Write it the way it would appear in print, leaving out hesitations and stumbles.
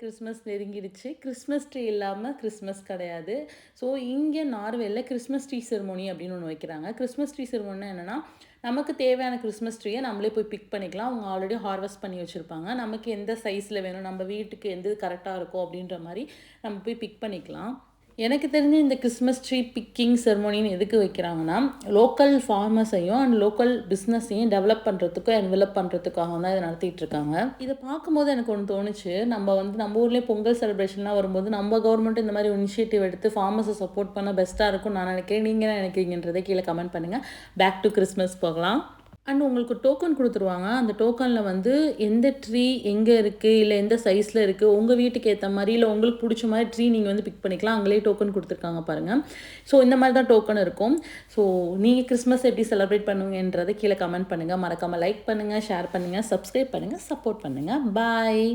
Christmas நெருங்கிடுச்சு. Christmas tree இல்லாம Christmas கிடையாது. So இங்க நார்வேல கிறிஸ்மஸ் ட்ரீ செரமோனி அப்படின்னு ஒண்ணு வைக்கிறாங்க. கிறிஸ்மஸ் ட்ரீ செரமோனினா என்னன்னா, நமக்கு தேவையான கிறிஸ்மஸ் ட்ரீய நம்மளே போய் பிக் பண்ணிக்கலாம். அவங்க ஆல்ரெடி ஹார்வெஸ்ட் பண்ணி வச்சிருப்பாங்க. நமக்கு எந்த சைஸ்ல வேணும், நம்ம வீட்டுக்கு எது கரெக்ட்டா இருக்கும் அப்படின்ற மாரி நம்ம போய் பிக் பண்ணிக்கலாம். எனக்கு தெரிஞ்சு இந்த கிறிஸ்மஸ் ட்ரீ பிக்கிங் செரமோனின்னு எதுக்கு வைக்கிறாங்கன்னா, லோக்கல் ஃபார்மர்ஸையும் அண்ட் லோக்கல் பிஸ்னஸையும் டெவலப் பண்ணுறதுக்கும், என்வலப் பண்ணுறதுக்காகவும் தான் இத நடத்திட்டு இருக்காங்க. இத பார்க்கும்போது எனக்கு ஒண்ணு தோணுச்சு. நம்ம ஊர்லயே பொங்கல் செலிப்ரேஷன்லாம் வரும்போது, நம்ம கவர்மெண்ட் இந்த மாரி ஒரு இனிஷியேட்டிவ் எடுத்து ஃபார்மர்ஸ சப்போர்ட் பண்ணா பெஸ்ட்டா இருக்கும்னு நான் நினைக்கிறேன். நீங்க என்ன நினைக்கிறீங்கன்றத கீழ கமெண்ட் பண்ணுங்க. பேக் டூ கிறிஸ்மஸ் போகலாம். அண்ட் உங்களுக்கு டோக்கன் குடுத்துருவாங்க. அந்த டோக்கன்ல வந்து எந்த ட்ரீ எங்க இருக்கு, இல்ல எந்த சைஸ்ல இருக்கு, உங்க வீட்டுக்கு ஏத்த மாரி, இல்ல உங்களுக்கு புடிச்ச மாரி ட்ரீ நீங்க வந்து பிக் பண்ணிக்கலாம். அங்கேயே டோக்கன் குடுத்துருக்காங்க பாருங்க. ஸோ இந்த மாரி தான் டோக்கன் இருக்கும். ஸோ நீங்க கிறிஸ்மஸ் எப்படி செலிப்ரேட் பண்ணுவீங்கன்றத கீழ கமெண்ட் பண்ணுங்க. மறக்காம லைக் பண்ணுங்க, ஷேர் பண்ணுங்க, சப்ஸ்கிரைப் பண்ணுங்க, சப்போர்ட் பண்ணுங்க. பாய்.